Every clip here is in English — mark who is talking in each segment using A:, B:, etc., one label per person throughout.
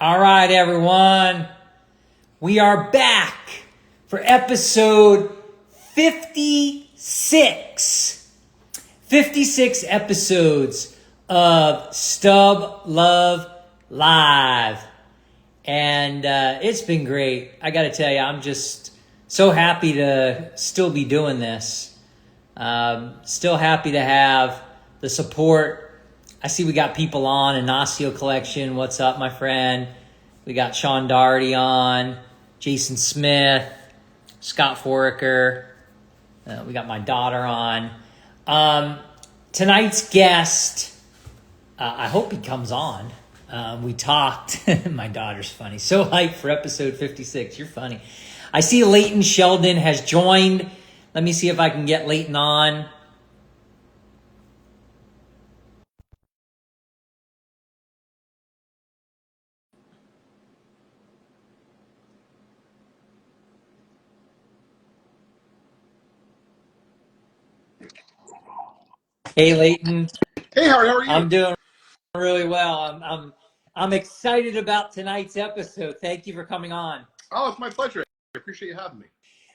A: All right, everyone. We are back for episode 56. 56 episodes of Stub Luv Live. And it's been great. I got to tell you, I'm just so happy to still be doing this. Still happy to have the support. I see we got people on, Ignacio Collection. What's up, my friend? We got Sean Doherty on, Jason Smith, Scott Foraker. We got my daughter on. Tonight's guest, I hope he comes on. We talked. My daughter's funny. So hyped for episode 56. You're funny. I see Leighton Sheldon has joined. Let me see if I can get Leighton on. Hey, Leighton.
B: Hey, Harry, how are you?
A: I'm doing really well. I'm excited about tonight's episode. Thank you for coming on.
B: Oh, it's my pleasure. I appreciate you having me.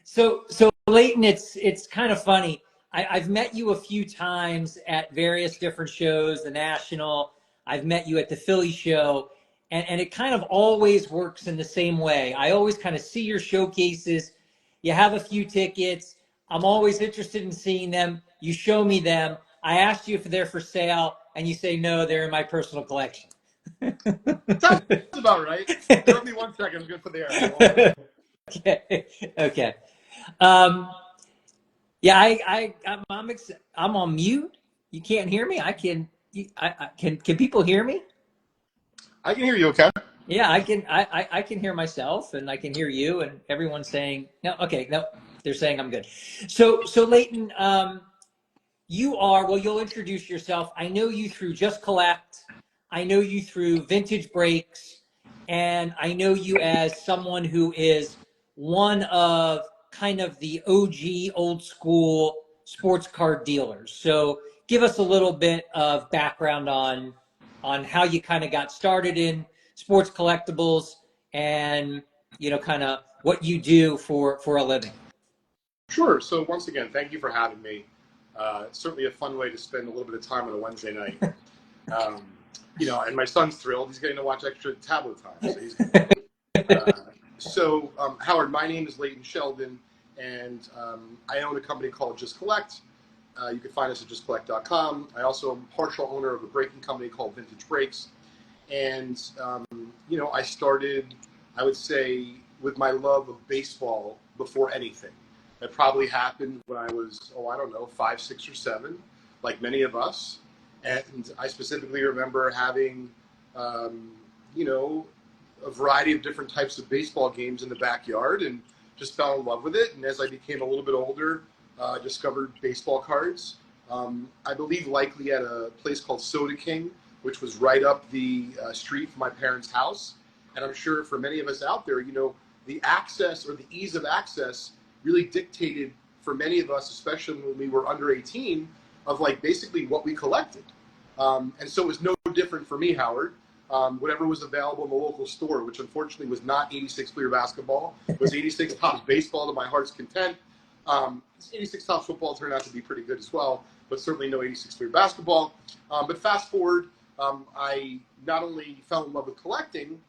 A: So Leighton, it's kind of funny. I've met you a few times at various different shows, the National. I've met you at the Philly show, and it kind of always works in the same way. I always kind of see your showcases. You have a few tickets. I'm always interested in seeing them. You show me them. I asked you if they're for sale, and you say no, they're in my personal collection.
B: Sounds about right. Bear with me 1 second. I'm going to put the air.
A: Okay. Yeah, I'm on mute. You can't hear me. Can people hear me?
B: I can hear you. Okay.
A: Yeah, I can hear myself, and I can hear you, and everyone's saying no. Okay, no, they're saying I'm good. So Leighton, you'll introduce yourself. I know you through Just Collect. I know you through Vintage Breaks, and I know you as someone who is one of kind of the OG old school sports card dealers. So give us a little bit of background on how you kind of got started in sports collectibles and kind of what you do for a living.
B: Sure. So once again, thank you for having me. It's certainly a fun way to spend a little bit of time on a Wednesday night. And my son's thrilled. He's getting to watch extra tablet time. So Howard, my name is Leighton Sheldon, and I own a company called Just Collect. You can find us at justcollect.com. I also am partial owner of a breaking company called Vintage Breaks. And, I started, I would say, with my love of baseball before anything. That probably happened when I was, 5, 6, or 7, like many of us. And I specifically remember having, a variety of different types of baseball games in the backyard and just fell in love with it. And as I became a little bit older, discovered baseball cards. I believe likely at a place called Soda King, which was right up the street from my parents' house. And I'm sure for many of us out there, the access or the ease of access really dictated for many of us, especially when we were under 18, of like basically what we collected. And so it was no different for me, Howard. Whatever was available in the local store, which unfortunately was not 86 Fleer basketball. It was 86 Topps baseball to my heart's content. 86 Topps football turned out to be pretty good as well, but certainly no 86 Fleer basketball. But fast forward, I not only fell in love with collecting,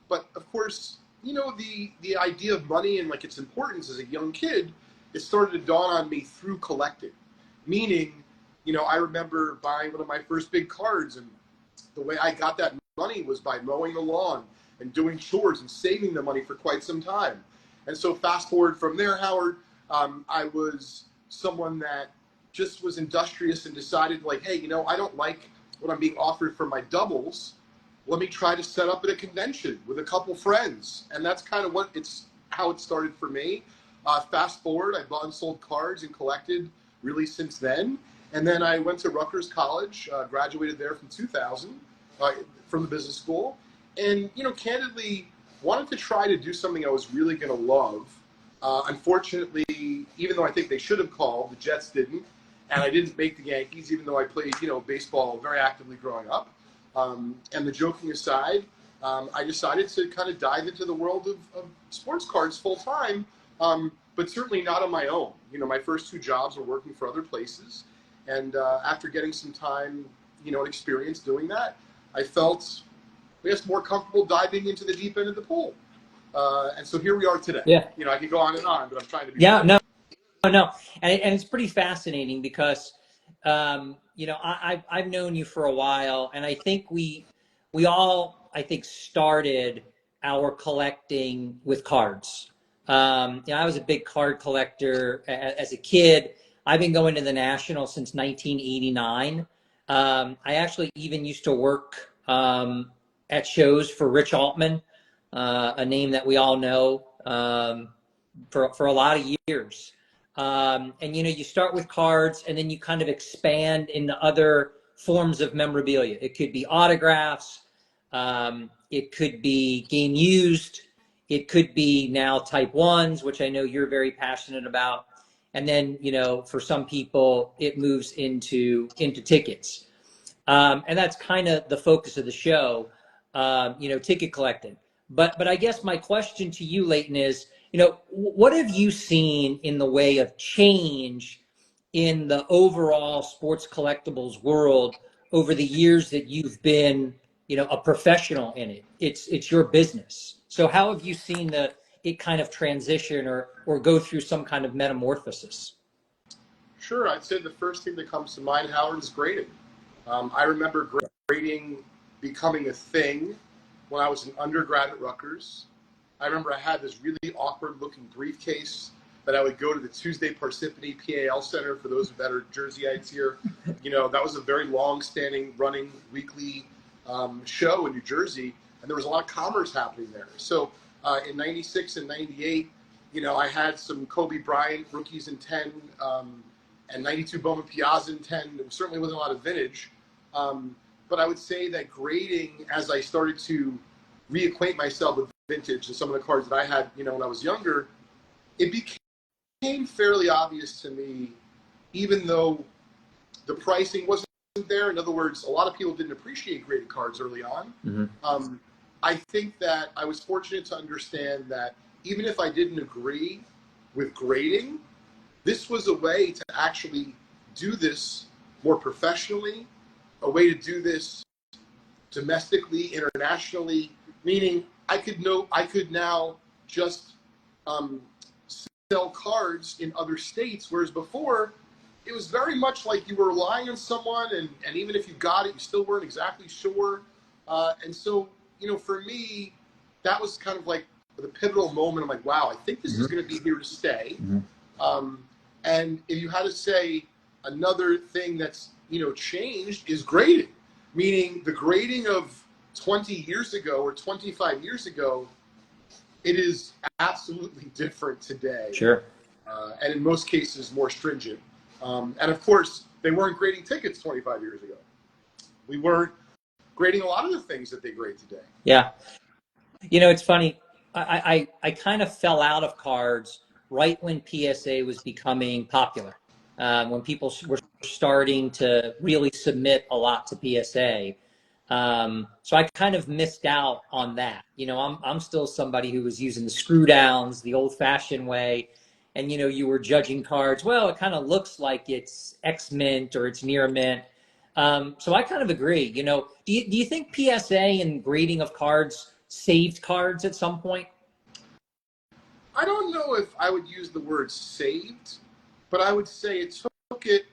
B: but of course, the idea of money and like its importance as a young kid, it started to dawn on me through collecting. Meaning, I remember buying one of my first big cards, and the way I got that money was by mowing the lawn and doing chores and saving the money for quite some time. And so fast forward from there, Howard, I was someone that just was industrious and decided like, hey, I don't like what I'm being offered for my doubles. Let me try to set up at a convention with a couple friends. And that's kind of how it started for me. Fast forward, I bought and sold cards and collected really since then. And then I went to Rutgers College, graduated there from 2000 from the business school. And, candidly, wanted to try to do something I was really going to love. Unfortunately, even though I think they should have called, the Jets didn't. And I didn't make the Yankees, even though I played, baseball very actively growing up. And the joking aside, I decided to kind of dive into the world of sports cards full time, but certainly not on my own. You know, my first two jobs were working for other places, and after getting some time, you know, and experience doing that, I felt, I guess, more comfortable diving into the deep end of the pool. And so here we are today.
A: Yeah.
B: You know, I could go on and on, but I'm trying to be.
A: Yeah. No. No. And it's pretty fascinating because, you know, I've known you for a while, and I think we all, I think, started our collecting with cards. You know, I was a big card collector as a kid. I've been going to the National since 1989. I actually even used to work at shows for Rich Altman, a name that we all know, for a lot of years. And you know, you start with cards, and then you kind of expand into other forms of memorabilia. It could be autographs, it could be game used, it could be now type ones, which I know you're very passionate about. And then, you know, for some people, it moves into tickets. And that's kind of the focus of the show, you know, ticket collecting. But I guess my question to you, Leighton, is, you know, what have you seen in the way of change in the overall sports collectibles world over the years that you've been, you know, a professional in it? It's your business. So how have you seen it kind of transition or go through some kind of metamorphosis?
B: Sure, I'd say the first thing that comes to mind, Howard, is grading. I remember grading becoming a thing when I was an undergrad at Rutgers. I remember I had this really awkward looking briefcase that I would go to the Tuesday Parsippany PAL Center, for those that are Jerseyites here. You know, that was a very long-standing, running weekly show in New Jersey, and there was a lot of commerce happening there. So in 96 and 98, you know, I had some Kobe Bryant rookies in 10, and 92 Bowman Piazza in 10. There certainly wasn't a lot of vintage. But I would say that grading, as I started to reacquaint myself with vintage and some of the cards that I had, you know, when I was younger, it became fairly obvious to me, even though the pricing wasn't there. In other words, a lot of people didn't appreciate graded cards early on. Mm-hmm. I think that I was fortunate to understand that even if I didn't agree with grading, this was a way to actually do this more professionally, a way to do this domestically, internationally, meaning I could now just sell cards in other states, whereas before it was very much like you were relying on someone, and even if you got it, you still weren't exactly sure. And so, you know, for me, that was kind of like the pivotal moment. I'm like, wow, I think this is going to be here to stay. And if you had to say another thing that's, you know, changed is grading, meaning the grading of 20 years ago or 25 years ago, it is absolutely different today.
A: Sure.
B: And in most cases, more stringent. And of course, they weren't grading tickets 25 years ago. We weren't grading a lot of the things that they grade today.
A: Yeah. You know, it's funny. I kind of fell out of cards right when PSA was becoming popular, when people were starting to really submit a lot to PSA. So I kind of missed out on that. You know, I'm still somebody who was using the screw downs the old fashioned way. And, you know, you were judging cards. Well, it kind of looks like it's ex-mint or it's near mint. So I kind of agree. You know, do you think PSA and grading of cards saved cards at some point?
B: I don't know if I would use the word saved, but I would say it took it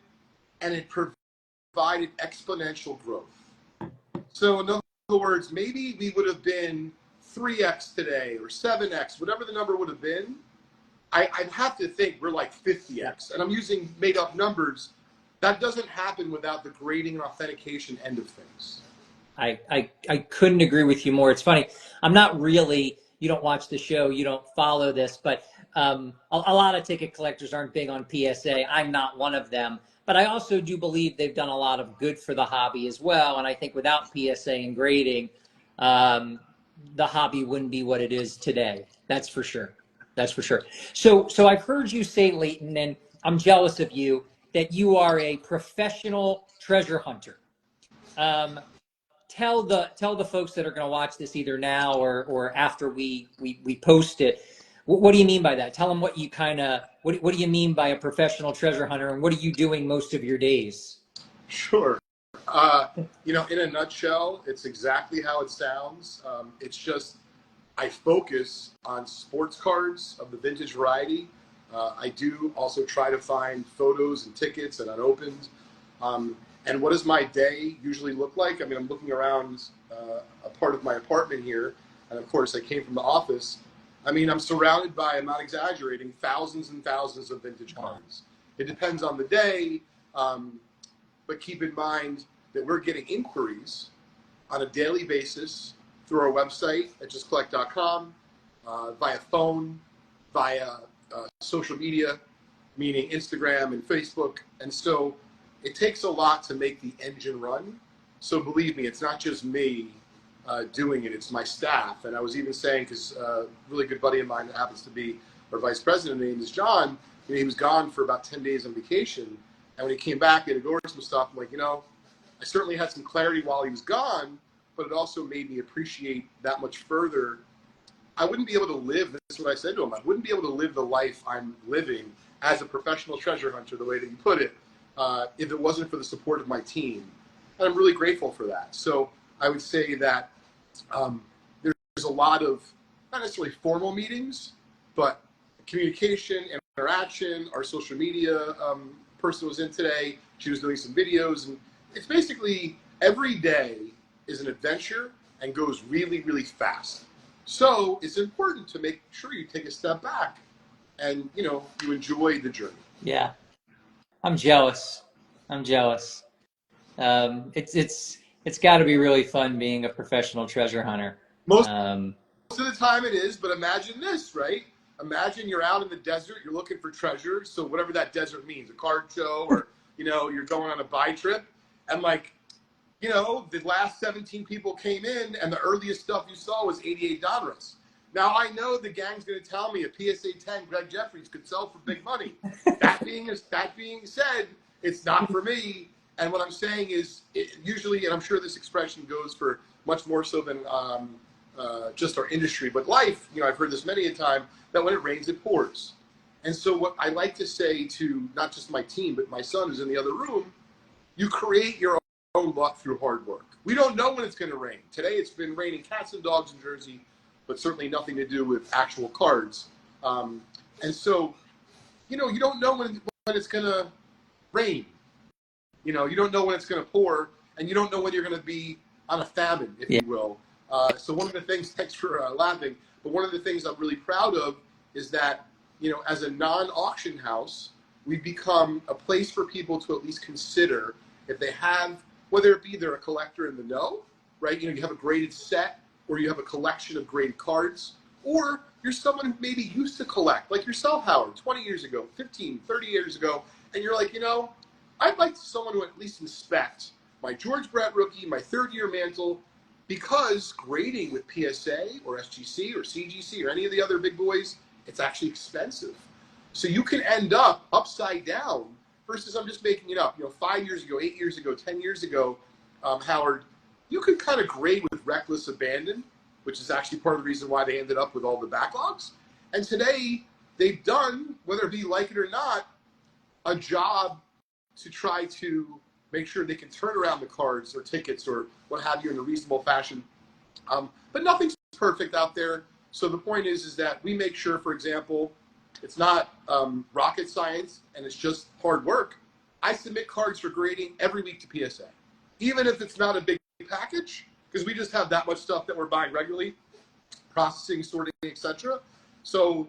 B: and it provided exponential growth. So in other words, maybe we would have been 3x today or 7x, whatever the number would have been. I'd have to think we're like 50x, and I'm using made up numbers. That doesn't happen without the grading and authentication end of things.
A: I couldn't agree with you more. It's funny. I'm not really, you don't watch the show, you don't follow this, but a lot of ticket collectors aren't big on PSA. I'm not one of them. But I also do believe they've done a lot of good for the hobby as well. And I think without PSA and grading, the hobby wouldn't be what it is today. That's for sure. That's for sure. So I've heard you say, Leighton, and I'm jealous of you, that you are a professional treasure hunter. tell the folks that are going to watch this either now or after we post it. What do you mean by that? Tell them what you what do you mean by a professional treasure hunter, and what are you doing most of your days?
B: Sure. In a nutshell, it's exactly how it sounds. It's just I focus on sports cards of the vintage variety. I do also try to find photos and tickets and unopened. And what does my day usually look like? I mean, I'm looking around a part of my apartment here, and of course, I came from the office. I mean, I'm surrounded by, I'm not exaggerating, thousands and thousands of vintage cards. It depends on the day, but keep in mind that we're getting inquiries on a daily basis through our website at justcollect.com, via phone, via social media, meaning Instagram and Facebook. And so it takes a lot to make the engine run. So believe me, it's not just me doing it, it's my staff. And I was even saying, because a really good buddy of mine that happens to be our vice president, his name is John, he was gone for about 10 days on vacation. And when he came back, he had to go over some stuff. I'm like, I certainly had some clarity while he was gone, but it also made me appreciate that much further. I wouldn't be able to live, this is what I said to him, I wouldn't be able to live the life I'm living as a professional treasure hunter, the way that you put it, if it wasn't for the support of my team. And I'm really grateful for that. So I would say that there's a lot of, not necessarily formal meetings, but communication, interaction. Our social media person was in today. She was doing some videos. And it's basically every day is an adventure and goes really, really fast. So it's important to make sure you take a step back and, you enjoy the journey.
A: Yeah. I'm jealous. It's got to be really fun being a professional treasure hunter.
B: Most of the time it is, but imagine this, right? Imagine you're out in the desert, you're looking for treasure. So whatever that desert means, a card show, or, you're going on a buy trip. And the last 17 people came in and the earliest stuff you saw was 88 Donruss. Now I know the gang's going to tell me a PSA 10 Greg Jeffries could sell for big money. That being said, it's not for me. And what I'm saying is, usually, and I'm sure this expression goes for much more so than just our industry, but life, I've heard this many a time, that when it rains, it pours. And so what I like to say to not just my team, but my son who's in the other room, you create your own luck through hard work. We don't know when it's going to rain. Today it's been raining cats and dogs in Jersey, but certainly nothing to do with actual cards. And so, you don't know when it's going to rain. You don't know when it's going to pour, and you don't know when you're going to be on a famine, if you will. So one of the things, thanks for laughing, but one of the things I'm really proud of is that, as a non-auction house, we've become a place for people to at least consider if they have, whether it be they're a collector in the know, right? You have a graded set, or you have a collection of graded cards, or you're someone who maybe used to collect, like yourself, Howard, 20 years ago, 15, 30 years ago, and you're like, I'd like someone to at least inspect my George Brett rookie, my third-year mantle, because grading with PSA or SGC or CGC or any of the other big boys, it's actually expensive. So you can end up upside down versus, I'm just making it up, 5 years ago, 8 years ago, 10 years ago, Howard, you could kind of grade with reckless abandon, which is actually part of the reason why they ended up with all the backlogs. And today, they've done, whether it be like it or not, a job to try to make sure they can turn around the cards or tickets or what have you in a reasonable fashion. But nothing's perfect out there. So the point is that we make sure, for example, it's not rocket science and it's just hard work. I submit cards for grading every week to PSA, even if it's not a big package, because we just have that much stuff that we're buying regularly, processing, sorting, etc. So,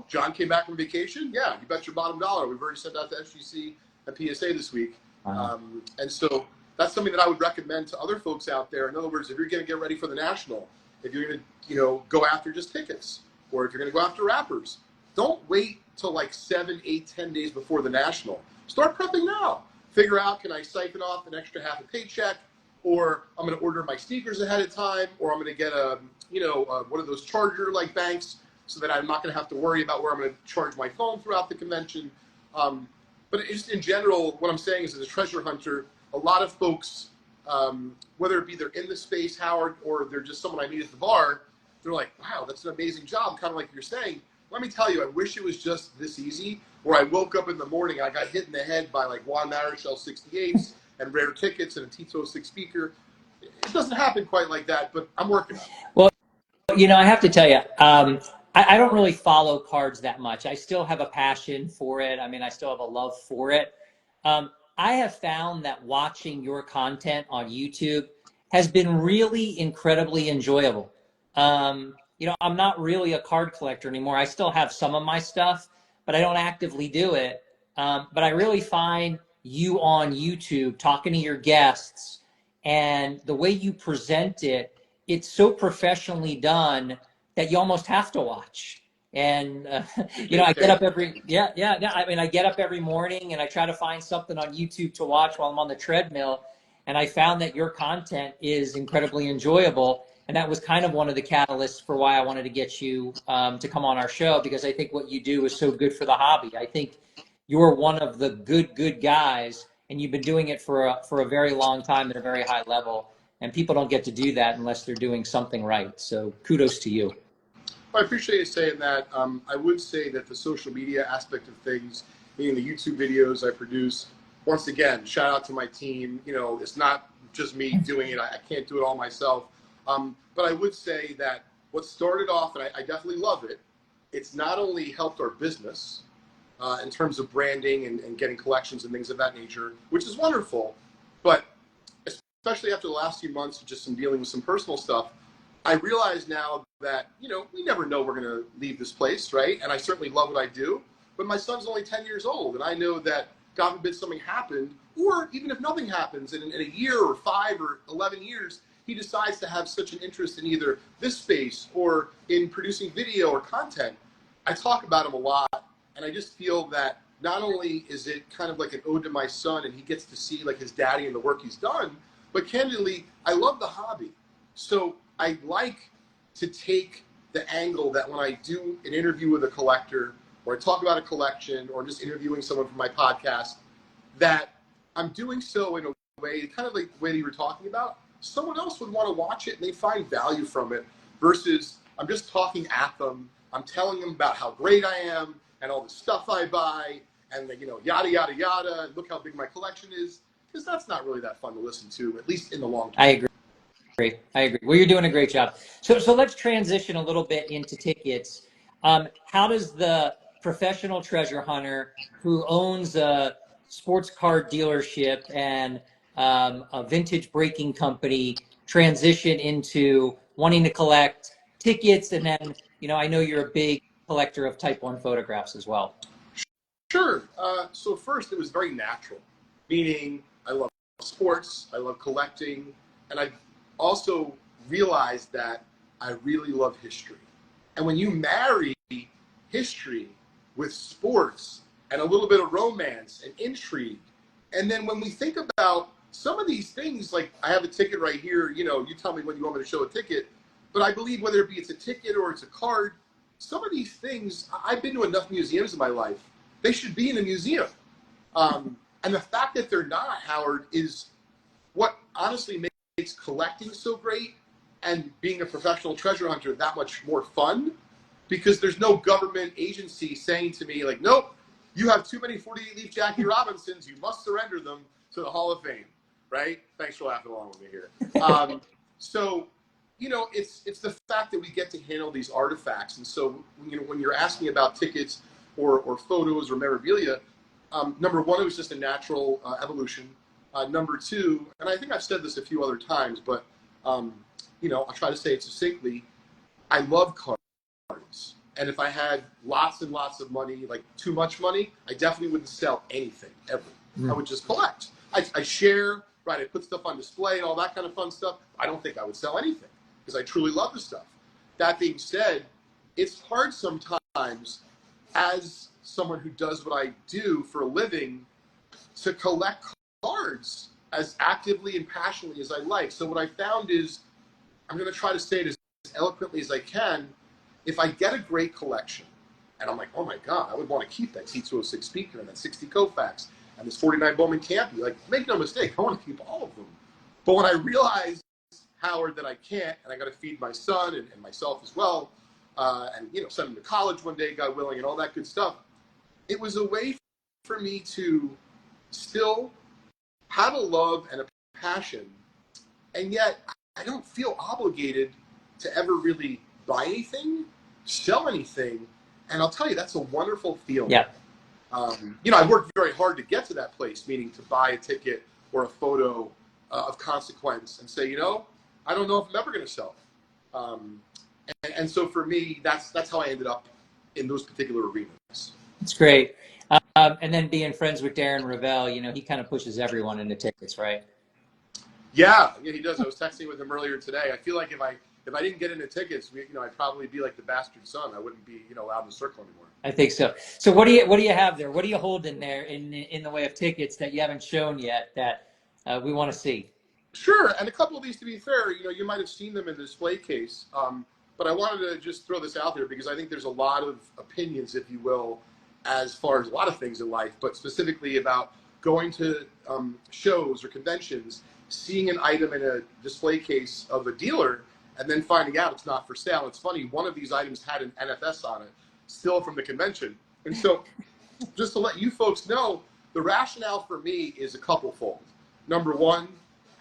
B: John came back from vacation. Yeah, you bet your bottom dollar. We've already sent out to SGC and PSA this week. And so that's something that I would recommend to other folks out there. In other words, if you're going to get ready for the National, if you're going to, go after just tickets, or if you're going to go after wrappers, don't wait till like 7, 8, 10 days before the National. Start prepping now. Figure out, can I siphon off an extra half a paycheck, or I'm going to order my sneakers ahead of time, or I'm going to get one of those charger-like banks so that I'm not going to have to worry about where I'm going to charge my phone throughout the convention. But just in general, what I'm saying is, as a treasure hunter, a lot of folks whether it be they're in the space, Howard, or they're just someone I meet at the bar, they're like, wow, that's an amazing job, kind of like you're saying. Let me tell you, I wish it was just this easy, where I woke up in the morning, I got hit in the head by like Juan Marichal 68s and rare tickets and a T206 speaker. It doesn't happen quite like that, but I'm working on it.
A: Well, I have to tell you, I don't really follow cards that much. I still have a passion for it. I mean, I still have a love for it. I have found that watching your content on YouTube has been really incredibly enjoyable. I'm not really a card collector anymore. I still have some of my stuff, but I don't actively do it. But I really find you on YouTube talking to your guests and the way you present it, it's so professionally done that you almost have to watch. And I get up I get up every morning and I try to find something on YouTube to watch while I'm on the treadmill. And I found that your content is incredibly enjoyable. And that was kind of one of the catalysts for why I wanted to get you to come on our show, because I think what you do is so good for the hobby. I think you're one of the good guys, and you've been doing it for a very long time at a very high level. And people don't get to do that unless they're doing something right. So kudos to you.
B: Well, I appreciate you saying that. I would say that the social media aspect of things, meaning the YouTube videos I produce, once again, shout out to my team. It's not just me doing it. I can't do it all myself. But I would say that what started off, and I definitely love it, it's not only helped our business in terms of branding and getting collections and things of that nature, which is wonderful, but especially after the last few months of just some dealing with some personal stuff, I realize now that, we never know we're going to leave this place, right? And I certainly love what I do, but my son's only 10 years old, and I know that God forbid something happened, or even if nothing happens, and in a year or 5 or 11 years, he decides to have such an interest in either this space or in producing video or content, I talk about him a lot, and I just feel that not only is it kind of like an ode to my son, and he gets to see like his daddy and the work he's done, but candidly, I love the hobby. So I like to take the angle that when I do an interview with a collector, or I talk about a collection, or just interviewing someone for my podcast, that I'm doing so in a way, kind of like the way that you were talking about, someone else would want to watch it and they find value from it, versus I'm just talking at them. I'm telling them about how great I am and all the stuff I buy and yada, yada, yada, and look how big my collection is, because that's not really that fun to listen to, at least in the long term.
A: I agree. Well, you're doing a great job. So let's transition a little bit into tickets. How does the professional treasure hunter who owns a sports card dealership and a vintage breaking company transition into wanting to collect tickets? And then, I know you're a big collector of Type 1 photographs as well.
B: Sure. So first, it was very natural, meaning I love sports, I love collecting, and I also realized that I really love history. And when you marry history with sports and a little bit of romance and intrigue, and then when we think about some of these things, like I have a ticket right here, you tell me when you want me to show a ticket, but I believe whether it be it's a ticket or it's a card, some of these things, I've been to enough museums in my life, they should be in a museum. And the fact that they're not, Howard, is what honestly makes collecting so great and being a professional treasure hunter that much more fun, because there's no government agency saying to me, like, nope, you have too many 48-leaf Jackie Robinsons, you must surrender them to the Hall of Fame, right? Thanks for laughing along with me here. So, it's the fact that we get to handle these artifacts. And so, when you're asking about tickets or photos or memorabilia, number one, it was just a natural evolution. Number two, and I think I've said this a few other times, but I'll try to say it succinctly, I love cards. And if I had lots and lots of money, like too much money, I definitely wouldn't sell anything, ever. I would just collect. I share, right? I put stuff on display and all that kind of fun stuff. I don't think I would sell anything because I truly love the stuff. That being said, it's hard sometimes as someone who does what I do for a living to collect cards as actively and passionately as I like. So what I found is, I'm going to try to say it as eloquently as I can, if I get a great collection, and I'm like, oh my God, I would want to keep that T206 speaker and that 60 Koufax and this 49 Bowman Campy. Like, make no mistake, I want to keep all of them. But when I realized, Howard, that I can't, and I got to feed my son and myself as well, and send him to college one day, God willing, and all that good stuff. It was a way for me to still have a love and a passion, and yet I don't feel obligated to ever really buy anything, sell anything, and I'll tell you, that's a wonderful feeling.
A: Yeah.
B: I worked very hard to get to that place, meaning to buy a ticket or a photo of consequence and say, I don't know if I'm ever going to sell it. And so for me, that's how I ended up in those particular arenas.
A: It's great. And then being friends with Darren Ravel, he kind of pushes everyone into tickets, right?
B: Yeah, he does. I was texting with him earlier today. I feel like if I didn't get into tickets, I'd probably be like the bastard son. I wouldn't be, allowed in the circle anymore.
A: I think so. So what do you have there? What do you hold in there in the way of tickets that you haven't shown yet that we want to see?
B: Sure, and a couple of these, to be fair, you might have seen them in the display case, but I wanted to just throw this out there because I think there's a lot of opinions, if you will, as far as a lot of things in life, but specifically about going to shows or conventions, seeing an item in a display case of a dealer, and then finding out it's not for sale. It's funny, one of these items had an NFS on it, still from the convention. And so, just to let you folks know, the rationale for me is a couple-fold. Number one,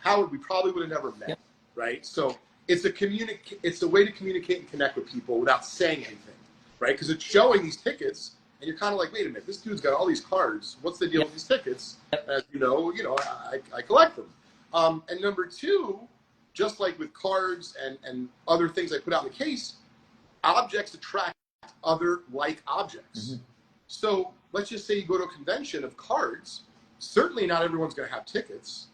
B: Howard, we probably would have never met, yep. Right? So it's a way to communicate and connect with people without saying anything, right? Because it's showing these tickets, and you're kind of like, wait a minute, this dude's got all these cards. What's the deal with these tickets? As I collect them. And number two, just like with cards and other things I put out in the case, objects attract other like objects. Mm-hmm. So let's just say you go to a convention of cards. Certainly not everyone's going to have tickets.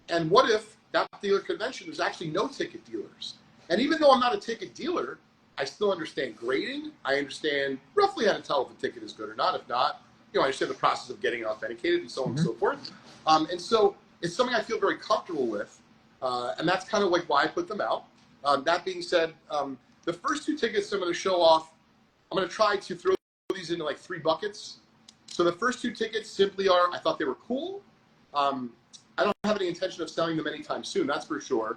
B: And what if that particular convention, there's actually no ticket dealers? And even though I'm not a ticket dealer, I still understand grading. I understand roughly how to tell if a ticket is good or not. If not, I understand the process of getting it authenticated and so on and so forth. And so it's something I feel very comfortable with. And that's kind of like why I put them out. That being said, the first two tickets I'm going to show off, I'm going to try to throw these into like 3 buckets. So the first 2 tickets simply are, I thought they were cool. I don't have any intention of selling them anytime soon, that's for sure.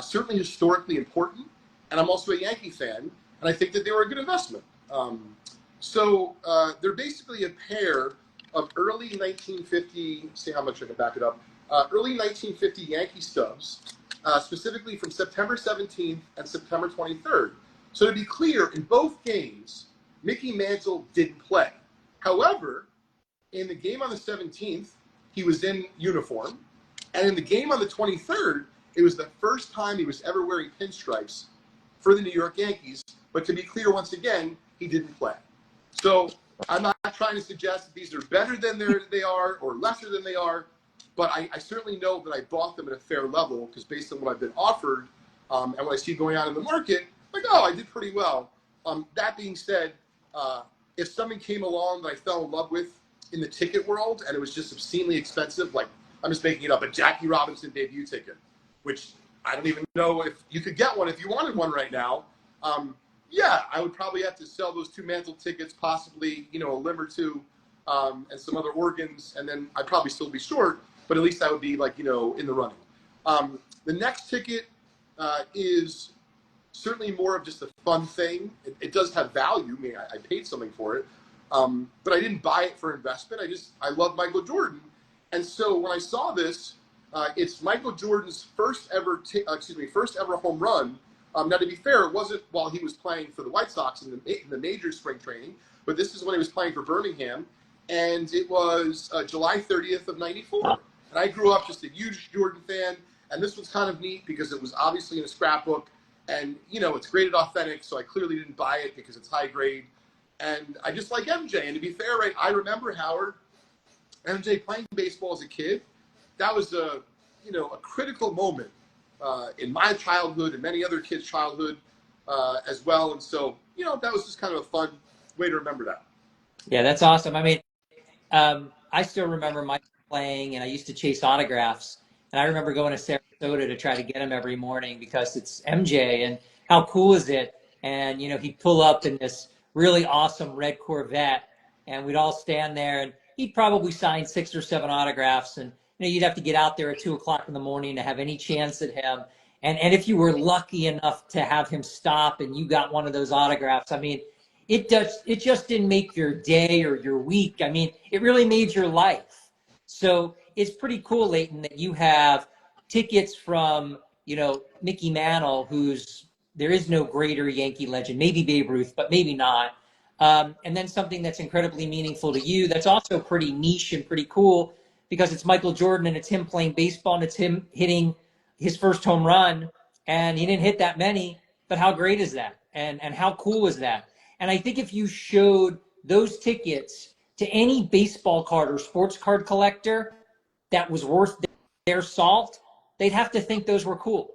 B: Certainly historically important. And I'm also a Yankee fan, and I think that they were a good investment. So they're basically a pair of early 1950, see how much I can back it up, early 1950 Yankee stubs, specifically from September 17th and September 23rd. So to be clear, in both games, Mickey Mantle didn't play. However, in the game on the 17th, he was in uniform. And in the game on the 23rd, it was the first time he was ever wearing pinstripes for the New York Yankees. But to be clear, once again, he didn't play. So I'm not trying to suggest that these are better than they are or lesser than they are. But I certainly know that I bought them at a fair level because based on what I've been offered and what I see going on in the market, like, oh, I did pretty well. That being said, if something came along that I fell in love with in the ticket world and it was just obscenely expensive, like I'm just making it up, a Jackie Robinson debut ticket, which I don't even know if you could get one if you wanted one right now. Yeah, I would probably have to sell those 2 Mantle tickets, possibly, a limb or 2, and some other organs, and then I'd probably still be short, but at least I would be like, in the running. The next ticket is certainly more of just a fun thing. It does have value. I mean, I paid something for it, but I didn't buy it for investment. I love Michael Jordan. And so when I saw this, it's Michael Jordan's first ever home run. Now, to be fair, it wasn't while he was playing for the White Sox in the major spring training, but this is when he was playing for Birmingham, and it was July 30th of '94. And I grew up just a huge Jordan fan, and this was kind of neat because it was obviously in a scrapbook, and it's graded authentic, so I clearly didn't buy it because it's high grade. And I just like MJ, and to be fair, right, I remember Howard, MJ playing baseball as a kid. That was a critical moment in my childhood and many other kids' childhood as well. And so, that was just kind of a fun way to remember that.
A: Yeah, that's awesome. I mean, I still remember Mike playing, and I used to chase autographs. And I remember going to Sarasota to try to get him every morning because it's MJ. And how cool is it? And, he'd pull up in this really awesome red Corvette, and we'd all stand there, and he'd probably sign 6 or 7 autographs. And you'd have to get out there at 2 o'clock in the morning to have any chance at him. And if you were lucky enough to have him stop and you got one of those autographs, I mean, it just didn't make your day or your week. I mean, it really made your life. So it's pretty cool, Leighton, that you have tickets from, Mickey Mantle, there is no greater Yankee legend, maybe Babe Ruth, but maybe not. And then something that's incredibly meaningful to you that's also pretty niche and pretty cool because it's Michael Jordan and it's him playing baseball and it's him hitting his first home run. And he didn't hit that many, but how great is that? And how cool is that? And I think if you showed those tickets to any baseball card or sports card collector that was worth their salt, they'd have to think those were cool.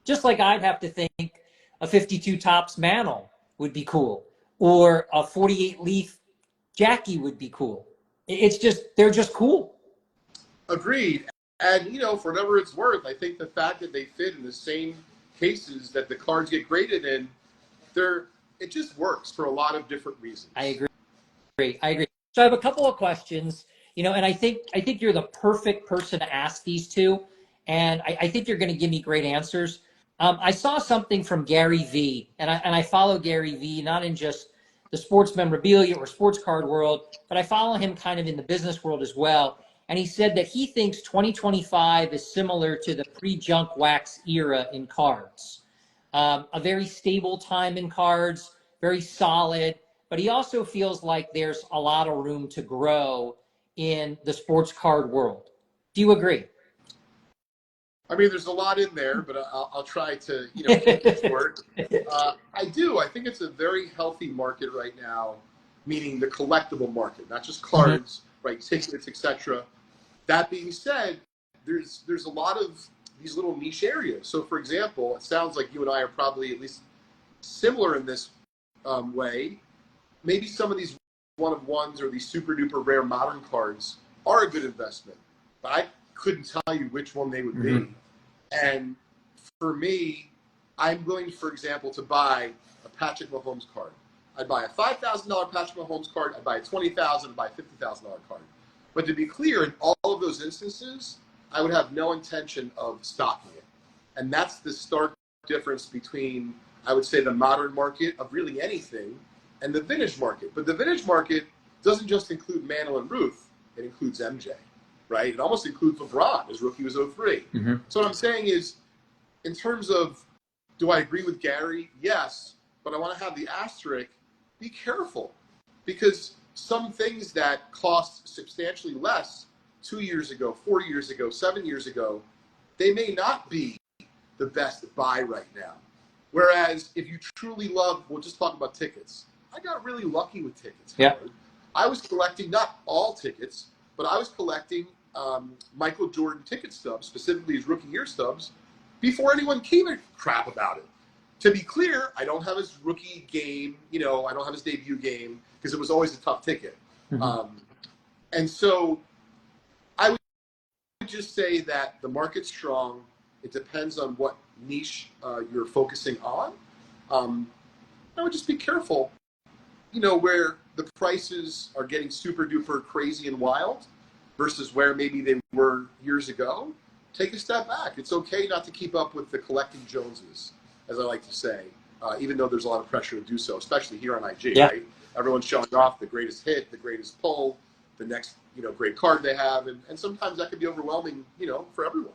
A: Just like I'd have to think a 52 Topps Mantle would be cool, or a 48 Leaf Jackie would be cool. They're just cool.
B: Agreed. And, for whatever it's worth, I think the fact that they fit in the same cases that the cards get graded in, it just works for a lot of different reasons.
A: I agree. So I have a couple of questions, and I think you're the perfect person to ask these to, and I think you're going to give me great answers. I saw something from Gary V, and I follow Gary V not in just the sports memorabilia or sports card world, but I follow him kind of in the business world as well. And he said that he thinks 2025 is similar to the pre-junk wax era in cards. A very stable time in cards, very solid, but he also feels like there's a lot of room to grow in the sports card world. Do you agree?
B: I mean, there's a lot in there, but I'll try to, keep it short. I do. I think it's a very healthy market right now, meaning the collectible market, not just cards, right, tickets, etc. That being said, there's a lot of these little niche areas. So, for example, it sounds like you and I are probably at least similar in this way. Maybe some of these one-of-ones or these super-duper rare modern cards are a good investment, but I couldn't tell you which one they would be. And for me, I'm going, for example, to buy a Patrick Mahomes card. I'd buy a $5,000 Patrick Mahomes card. I'd buy a $20,000, I'd buy a $50,000 card. But to be clear, in all of those instances, I would have no intention of stocking it. And that's the stark difference between, I would say, the modern market of really anything and the vintage market. But the vintage market doesn't just include Mantle and Ruth. It includes MJ, right? It almost includes LeBron. His rookie was 03. So what I'm saying is, in terms of, do I agree with Gary? Yes. But I want to have the asterisk, be careful. Because some things that cost substantially less 2 years ago, 4 years ago, 7 years ago, they may not be the best buy right now. Whereas if you truly love, we'll just talk about tickets. I got really lucky with tickets.
A: Yeah.
B: I was collecting not all tickets, but I was collecting Michael Jordan ticket stubs, specifically his rookie year stubs, before anyone gave a crap about it. To be clear, I don't have his rookie game, I don't have his debut game, because it was always a tough ticket. And so I would just say that the market's strong. It depends on what niche you're focusing on. I would just be careful, where the prices are getting super duper crazy and wild versus where maybe they were years ago. Take a step back. It's okay not to keep up with the collecting Joneses, as I like to say, even though there's a lot of pressure to do so, especially here on IG, right? Everyone's showing off the greatest hit, the greatest pull, the next, great card they have. And sometimes that can be overwhelming, for everyone.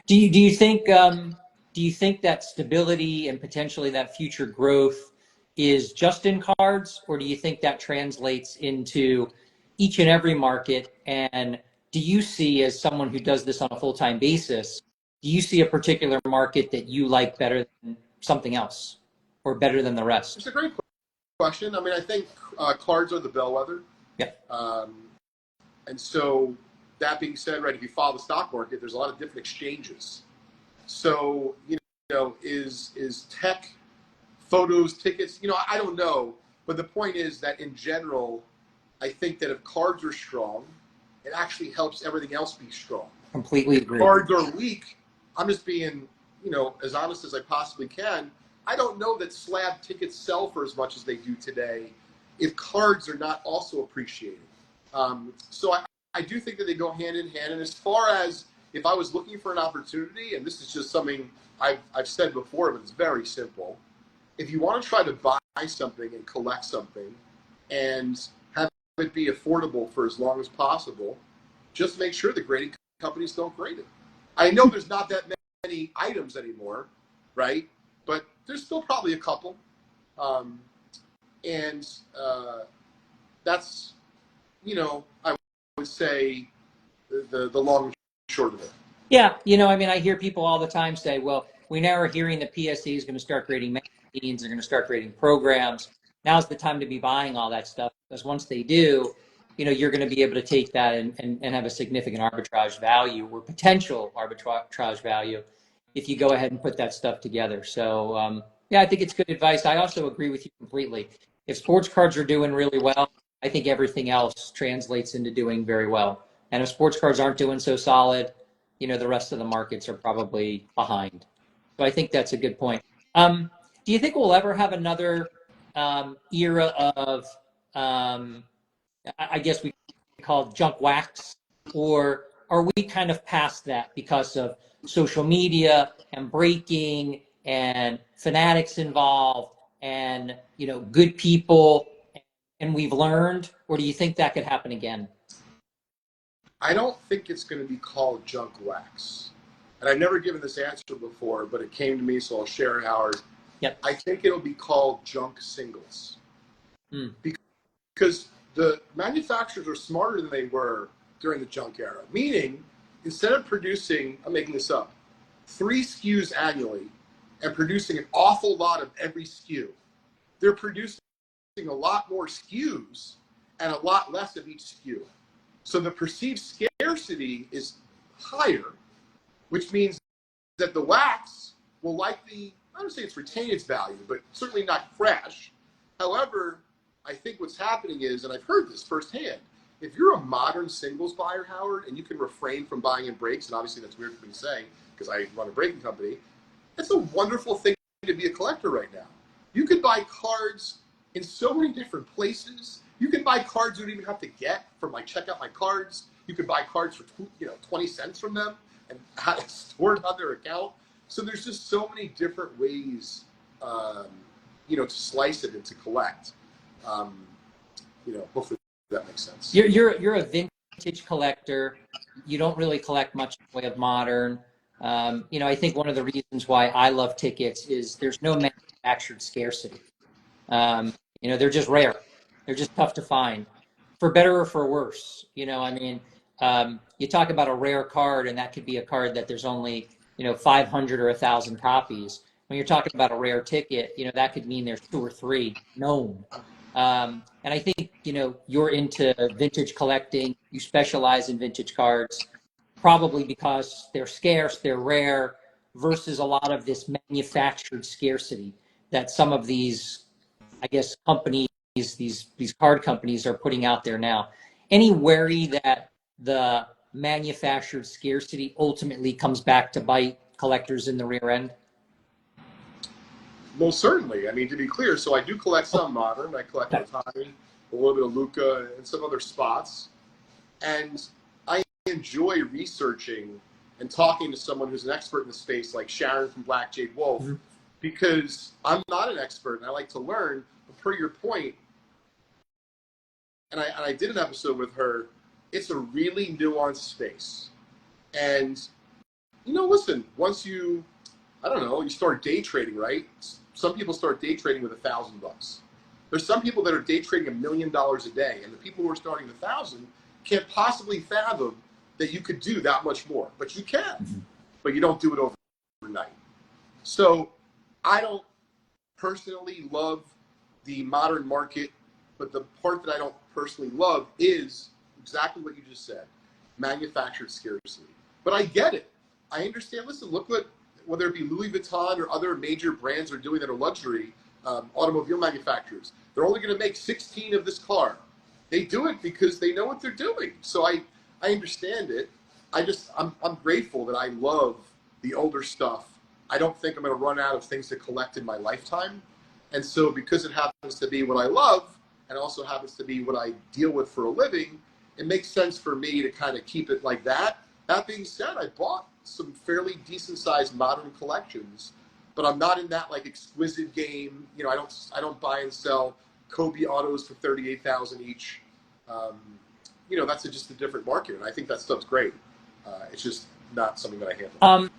A: Do you think that stability and potentially that future growth is just in cards, or do you think that translates into each and every market? And do you see, as someone who does this on a full-time basis, do you see a particular market that you like better than something else, or better than the rest?
B: It's a great question. I mean, I think cards are the bellwether.
A: Yeah.
B: And so that being said, right, if you follow the stock market, there's a lot of different exchanges. So, is tech, photos, tickets, I don't know. But the point is that in general, I think that if cards are strong, it actually helps everything else be strong.
A: Completely agree.
B: If cards are weak, I'm just being, as honest as I possibly can. I don't know that slab tickets sell for as much as they do today if cards are not also appreciated. So I do think that they go hand in hand. And as far as if I was looking for an opportunity, and this is just something I've said before, but it's very simple. If you want to try to buy something and collect something and have it be affordable for as long as possible, just make sure the grading companies don't grade it. I know there's not that many items anymore, right? But there's still probably a couple. And that's, I would say the long and short of it.
A: Yeah, I mean, I hear people all the time say, well, we now are hearing the PSE is going to start grading magazines, they're going to start grading programs. Now's the time to be buying all that stuff, because once they do, you're going to be able to take that and have a significant arbitrage value or potential arbitrage value if you go ahead and put that stuff together. So, yeah, I think it's good advice. I also agree with you completely. If sports cards are doing really well, I think everything else translates into doing very well. And if sports cards aren't doing so solid, the rest of the markets are probably behind. So I think that's a good point. Do you think we'll ever have another era of, I guess we call it junk wax, or are we kind of past that because of social media and breaking and fanatics involved and good people, and we've learned, or do you think that could happen again?
B: I don't think it's going to be called junk wax. And I've never given this answer before, but it came to me, so I'll share it, Howard.
A: Yep.
B: I think it'll be called junk singles.
A: Mm.
B: Because the manufacturers are smarter than they were during the junk era. Meaning, instead of producing, I'm making this up, 3 SKUs annually and producing an awful lot of every SKU, they're producing a lot more SKUs and a lot less of each SKU. So the perceived scarcity is higher, which means that the wax will likely, I don't say it's retain its value, but certainly not crash. However, I think what's happening is, and I've heard this firsthand, if you're a modern singles buyer, Howard, and you can refrain from buying in breaks, and obviously that's weird for me to say because I run a breaking company, it's a wonderful thing to be a collector right now. You can buy cards in so many different places. You can buy cards you don't even have to get from check out my cards. You can buy cards for 20 cents from them and have it stored on their account. So there's just so many different ways, to slice it and to collect. Hopefully that makes sense.
A: You're a vintage collector. You don't really collect much in the way of modern. I think one of the reasons why I love tickets is there's no manufactured scarcity. They're just rare. They're just tough to find, for better or for worse. You talk about a rare card, and that could be a card that there's only 500 or 1,000 copies. When you're talking about a rare ticket, that could mean there's 2 or 3 known. And I think you're into vintage collecting. You specialize in vintage cards, probably because they're scarce, they're rare, versus a lot of this manufactured scarcity that some of these, I guess, companies, these card companies are putting out there now. Any worry that the manufactured scarcity ultimately comes back to bite collectors in the rear end?
B: Most certainly. I mean, to be clear, so I do collect some modern. I collect Otani, a little bit of Luca, and some other spots. And I enjoy researching and talking to someone who's an expert in the space, like Sharon from Black Jade Wolf, because I'm not an expert and I like to learn. But per your point, and I did an episode with her, it's a really nuanced space. And, listen, once you start day trading, right? Some people start day trading with $1,000. There's some people that are day trading $1 million a day, and the people who are starting with 1,000 can't possibly fathom that you could do that much more. But you can, but you don't do it overnight. So I don't personally love the modern market, but the part that I don't personally love is exactly what you just said, manufactured scarcity. But I get it. I understand. Listen, look whether it be Louis Vuitton or other major brands are doing that are luxury automobile manufacturers. They're only going to make 16 of this car. They do it because they know what they're doing. So I understand it. I'm grateful that I love the older stuff. I don't think I'm going to run out of things to collect in my lifetime. And so because it happens to be what I love and also happens to be what I deal with for a living, it makes sense for me to kind of keep it like that. That being said, I bought some fairly decent sized modern collections, but I'm not in that like exquisite game. You know, I don't buy and sell Kobe autos for 38,000 each. You know, that's just a different market, and I think that stuff's great. It's just not something that I handle.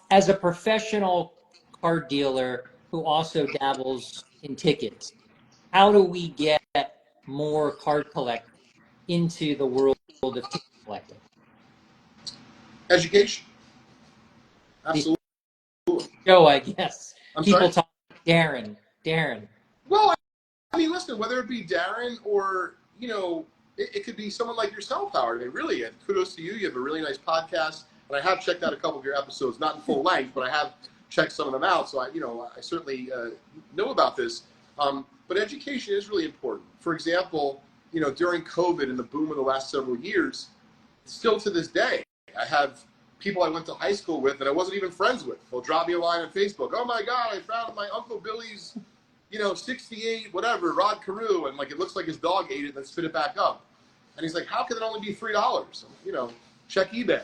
A: As a professional card dealer who also dabbles in tickets, how do we get more card collectors into the world of ticket collecting?
B: Education,
A: The
B: absolutely.
A: show, I guess.
B: I'm
A: People
B: sorry.
A: talk Darren.
B: Well, I mean, listen, whether it be Darren or, you know, it could be someone like yourself, Howard. I mean, really, kudos to you. You have a really nice podcast, and I have checked out a couple of your episodes, not in full length, but I have checked some of them out. So I certainly know about this. But education is really important. For example, you know, during COVID and the boom of the last several years, still to this day, I have people I went to high school with that I wasn't even friends with. They'll drop me a line on Facebook. Oh my God, I found my Uncle Billy's, you know, 68, whatever, Rod Carew, and like it looks like his dog ate it and then spit it back up. And he's like, how can it only be $3? You know, check eBay,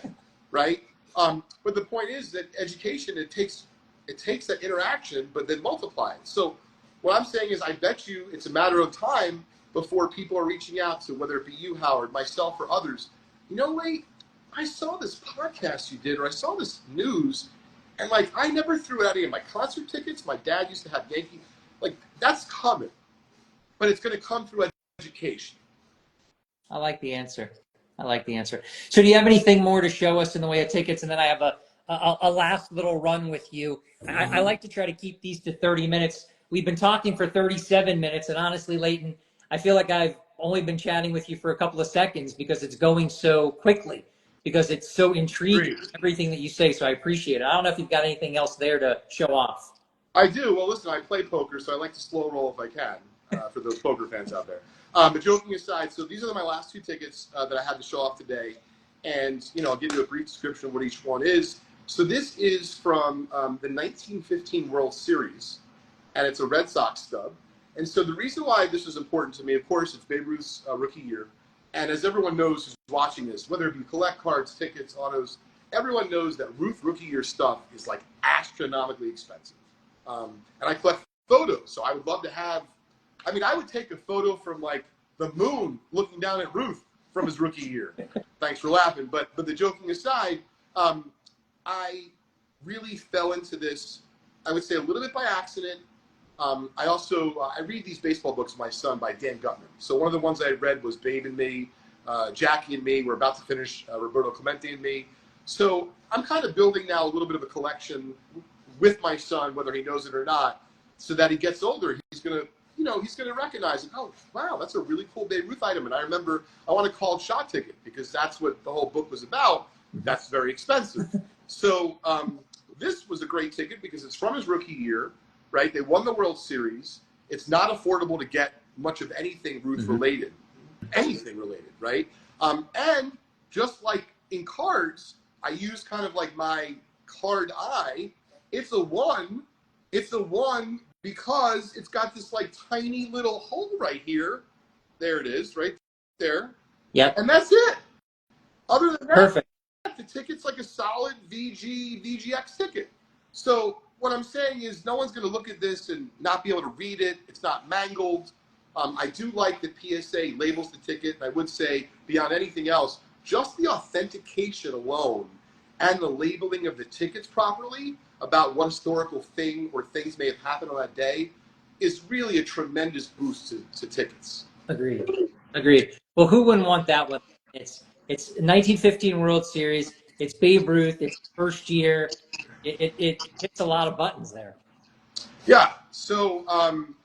B: right? But the point is that education, it takes that interaction, but then multiply it. So what I'm saying is I bet you it's a matter of time before people are reaching out to, whether it be you, Howard, myself, or others. You know, wait, I saw this podcast you did, or I saw this news, and like I never threw out any of my concert tickets. My dad used to have Yankee. Like that's coming, but it's going to come through education.
A: I like the answer. So do you have anything more to show us in the way of tickets? And then I have a last little run with you. I like to try to keep these to 30 minutes. We've been talking for 37 minutes, and honestly, Leighton, I feel like I've only been chatting with you for a couple of seconds because it's going so quickly, because it's so intriguing, everything that you say, so I appreciate it. I don't know if you've got anything else there to show off.
B: I do. Well, listen, I play poker, so I like to slow roll if I can, for those poker fans out there. But joking aside, so these are my last two tickets that I had to show off today. And, you know, I'll give you a brief description of what each one is. So this is from the 1915 World Series, and it's a Red Sox stub. And so the reason why this is important to me, of course, it's Babe Ruth's rookie year. And as everyone knows who's watching this, whether it be collect cards, tickets, autos, everyone knows that Ruth rookie year stuff is like astronomically expensive. And I collect photos, so I would love to have, I mean, I would take a photo from like the moon looking down at Ruth from his rookie year. Thanks for laughing. But the joking aside, I really fell into this, I would say a little bit by accident. I also, I read these baseball books with my son by Dan Gutman. So one of the ones I read was Babe and Me, Jackie and Me. We're about to finish Roberto Clemente and Me. So I'm kind of building now a little bit of a collection with my son, whether he knows it or not, so that he gets older, he's gonna recognize it. Oh, wow, that's a really cool Babe Ruth item. And I remember I want a called shot ticket because that's what the whole book was about. That's very expensive. So this was a great ticket because it's from his rookie year, right? They won the World Series. It's not affordable to get much of anything Ruth related, right? And just like in cards, I use kind of like my card eye. It's a one because it's got this like tiny little hole right here. There it is, right there.
A: Yep.
B: And that's it. Other than that,
A: Perfect.
B: the ticket's like a solid VGX ticket. So what I'm saying is no one's going to look at this and not be able to read it. It's not mangled. I do like that PSA labels the ticket. And I would say beyond anything else, just the authentication alone and the labeling of the tickets properly about what historical thing or things may have happened on that day is really a tremendous boost to tickets.
A: Agreed. Well, who wouldn't want that one? It's 1915 World Series. It's Babe Ruth. It's first year. It hits a lot of buttons there.
B: Yeah. So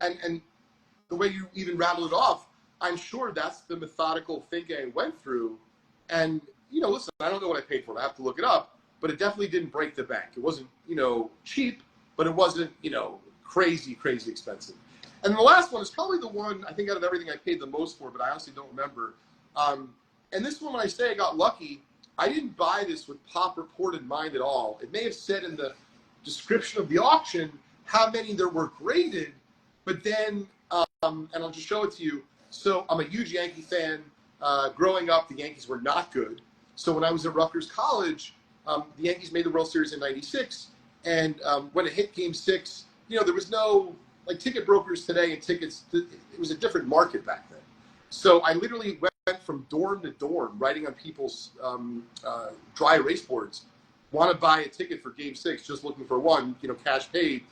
B: and the way you even rattled it off, I'm sure that's the methodical thinking I went through. And you know, listen, I don't know what I paid for it. I have to look it up. But it definitely didn't break the bank. It wasn't, you know, cheap, but it wasn't, you know, crazy expensive. And the last one is probably the one I think out of everything I paid the most for, but I honestly don't remember. And this one, when I say I got lucky, I didn't buy this with pop report in mind at all. It may have said in the description of the auction how many there were graded, but then, and I'll just show it to you. So I'm a huge Yankee fan. growing up, the Yankees were not good. So when I was at Rutgers College, the Yankees made the World Series in '96, and when it hit Game 6, there was no like ticket brokers today and tickets. It was a different market back then. So I literally went from dorm to dorm, writing on people's dry erase boards. Want to buy a ticket for Game 6, just looking for one, cash paid.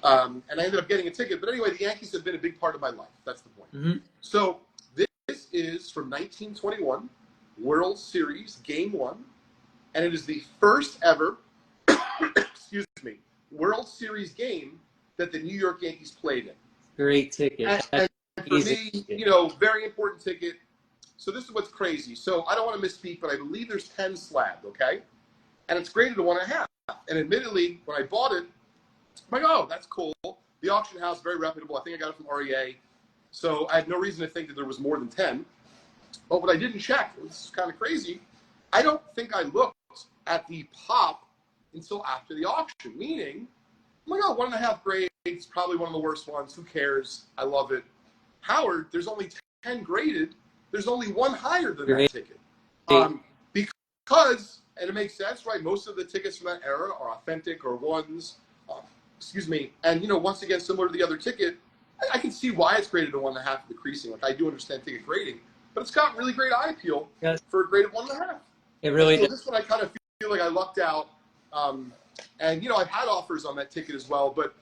B: And I ended up getting a ticket. But anyway, the Yankees have been a big part of my life. That's the point.
A: Mm-hmm.
B: So this is from 1921, World Series, Game 1. And it is the first ever, excuse me, World Series game that the New York Yankees played in.
A: Great ticket.
B: And for me, very important ticket. So this is what's crazy. So I don't want to misspeak, but I believe there's 10 slabbed, okay? And it's graded to 1.5. And admittedly, when I bought it, I'm like, oh, that's cool. The auction house, very reputable. I think I got it from REA. So I had no reason to think that there was more than 10. But what I didn't check, this is kind of crazy, I don't think I looked at the pop until after the auction, meaning, I'm like, oh, 1.5 grades, probably one of the worst ones. Who cares? I love it. Howard, there's only 10 graded. There's only one higher than that ticket. Because, and it makes sense, right? Most of the tickets from that era are authentic or ones, and, once again, similar to the other ticket, I can see why it's graded to 1.5 decreasing. Like, I do understand ticket grading, but it's got really great eye appeal for a grade of 1.5.
A: It really does.
B: This one I kind of feel like I lucked out. And, I've had offers on that ticket as well, but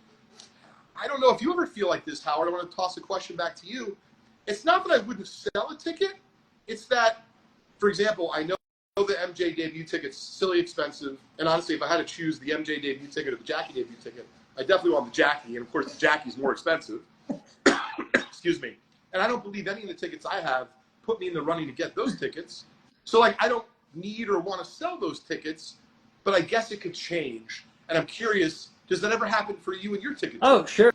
B: I don't know if you ever feel like this, Howard. I want to toss a question back to you. It's not that I wouldn't sell a ticket. It's that, for example, I know the MJ debut ticket's silly expensive. And honestly, if I had to choose the MJ debut ticket or the Jackie debut ticket, I definitely want the Jackie. And of course, the Jackie's more expensive. Excuse me. And I don't believe any of the tickets I have put me in the running to get those tickets. So, I don't need or want to sell those tickets, but I guess it could change. And I'm curious, does that ever happen for you and your ticket?
A: Oh, sure.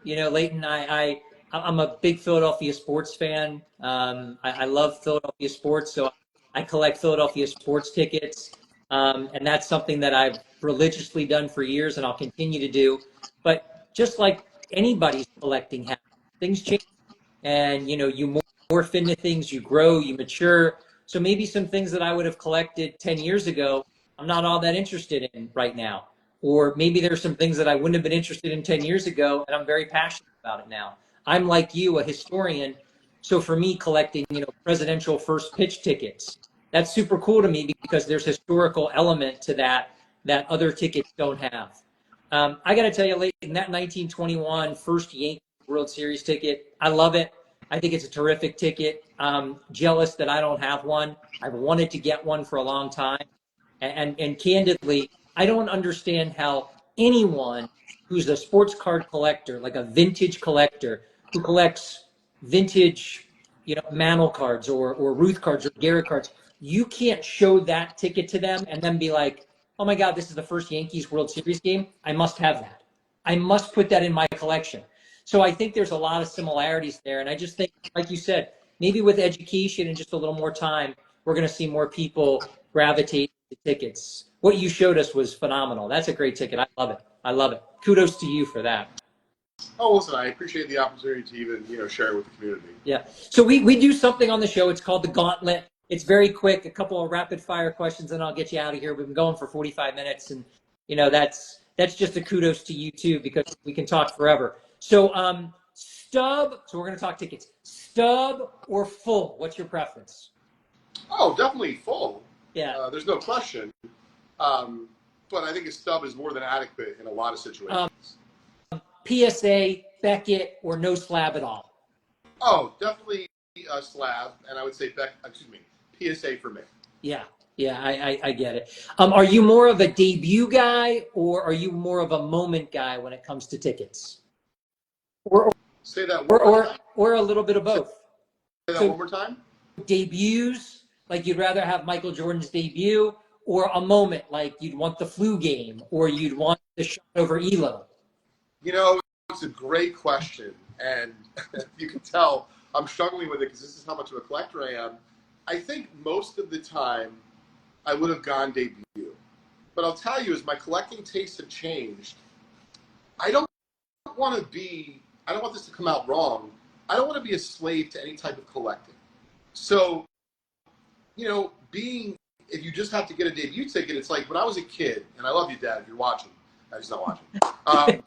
A: Leighton, I'm a big Philadelphia sports fan. I love Philadelphia sports, so I collect Philadelphia sports tickets. And that's something that I've religiously done for years and I'll continue to do. But just like anybody's collecting habits, things change. And, you morph into things, you grow, you mature. So maybe some things that I would have collected 10 years ago, I'm not all that interested in right now. Or maybe there's some things that I wouldn't have been interested in 10 years ago, and I'm very passionate about it now. I'm like you, a historian. So for me, collecting, presidential first pitch tickets, that's super cool to me because there's historical element to that other tickets don't have. I got to tell you, Leighton, that 1921 first Yankees World Series ticket, I love it. I think it's a terrific ticket. Jealous that I don't have one. I've wanted to get one for a long time. And candidly, I don't understand how anyone who's a sports card collector, like a vintage collector, who collects vintage, Mantle cards or Ruth cards or Garrett cards, you can't show that ticket to them and then be like, oh my God, this is the first Yankees World Series game. I must have that. I must put that in my collection. So I think there's a lot of similarities there. And I just think, like you said, maybe with education and just a little more time, we're going to see more people gravitate to tickets. What you showed us was phenomenal. That's a great ticket. I love it. I love it. Kudos to you for that.
B: Oh, listen, I appreciate the opportunity to even, share it with the community.
A: Yeah. So we do something on the show. It's called the Gauntlet. It's very quick, a couple of rapid fire questions, and I'll get you out of here. We've been going for 45 minutes, and that's just a kudos to you too, because we can talk forever. So stub. So we're going to talk tickets. Stub or full? What's your preference?
B: Oh, definitely full.
A: Yeah.
B: There's no question. But I think a stub is more than adequate in a lot of situations.
A: PSA, Beckett, or no slab at all?
B: Oh, definitely a slab, and I would say PSA for me.
A: Yeah, I get it. Are you more of a debut guy, or are you more of a moment guy when it comes to tickets?
B: Say that one more time.
A: Or a little bit of both.
B: Say that one more time. Debuts,
A: like you'd rather have Michael Jordan's debut, or a moment, like you'd want the flu game, or you'd want the shot over Elo?
B: It's a great question, and you can tell I'm struggling with it because this is how much of a collector I am. I think most of the time I would have gone debut. But I'll tell you, as my collecting tastes have changed, I don't want this to come out wrong, I don't want to be a slave to any type of collecting. So, if you just have to get a debut ticket, it's like when I was a kid, and I love you, Dad, if you're watching. He's not watching.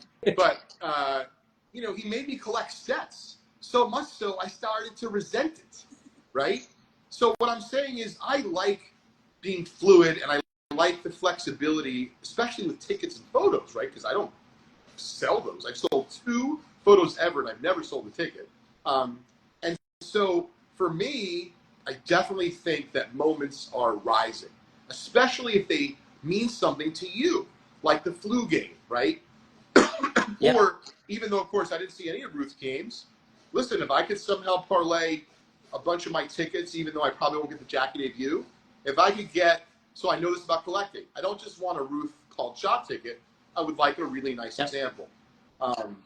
B: He made me collect sets so much so I started to resent it, right? So what I'm saying is I like being fluid and I like the flexibility, especially with tickets and photos, right? Because I don't sell those. I've sold 2 photos ever, and I've never sold a ticket. And so for me, I definitely think that moments are rising, especially if they mean something to you, like the flu game, right?
A: Yep.
B: Or even though, of course, I didn't see any of Ruth's games, listen, if I could somehow parlay a bunch of my tickets, even though I probably won't get the Jackie debut, if I could get, so I know this about collecting, I don't just want a Ruth called shot ticket, I would like a really nice example.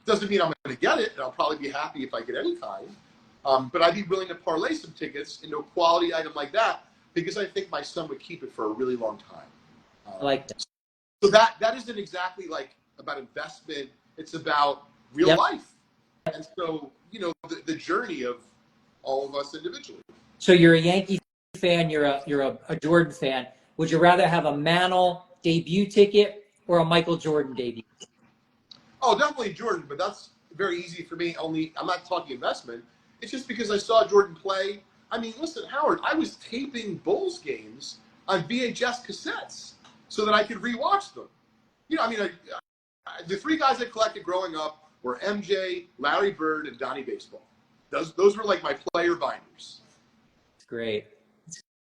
B: Doesn't mean I'm going to get it, and I'll probably be happy if I get any kind. But I'd be willing to parlay some tickets into a quality item like that because I think my son would keep it for a really long time.
A: I like that.
B: So that isn't exactly like about investment. It's about real life. And so, the journey of all of us individually.
A: So you're a Yankee fan. You're a Jordan fan. Would you rather have a Mantle debut ticket or a Michael Jordan debut?
B: Oh, definitely Jordan, but that's very easy for me. Only I'm not talking investment. It's just because I saw Jordan play. I mean, listen, Howard, I was taping Bulls games on VHS cassettes so that I could rewatch them. The 3 guys I collected growing up were MJ, Larry Bird, and Donnie Baseball. Those were like my player binders.
A: Great.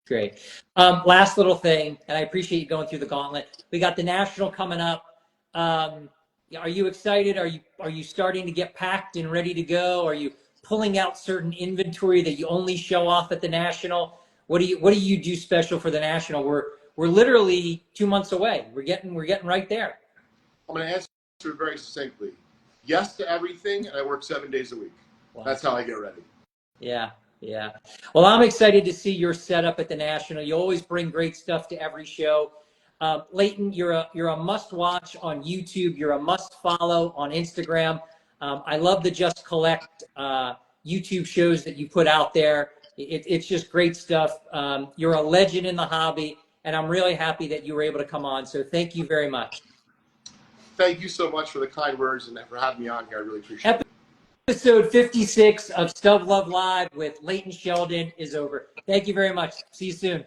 A: Great. Last little thing, and I appreciate you going through the gauntlet. We got the National coming up. Are you excited? Are you starting to get packed and ready to go? Are you pulling out certain inventory that you only show off at the National? What do you do special for the National? We're literally 2 months away. We're getting right there.
B: I'm going to answer it very succinctly. Yes to everything, and I work 7 days a week. Wow. That's how I get ready.
A: Yeah. Yeah. Well, I'm excited to see your setup at the National. You always bring great stuff to every show. Leighton, you're a must watch on YouTube. You're a must follow on Instagram. I love the Just Collect YouTube shows that you put out there. It's just great stuff. You're a legend in the hobby, and I'm really happy that you were able to come on. So thank you very much.
B: Thank you so much for the kind words and for having me on here. I really appreciate it.
A: Episode 56 of Stub Luv Live with Leighton Sheldon is over. Thank you very much. See you soon.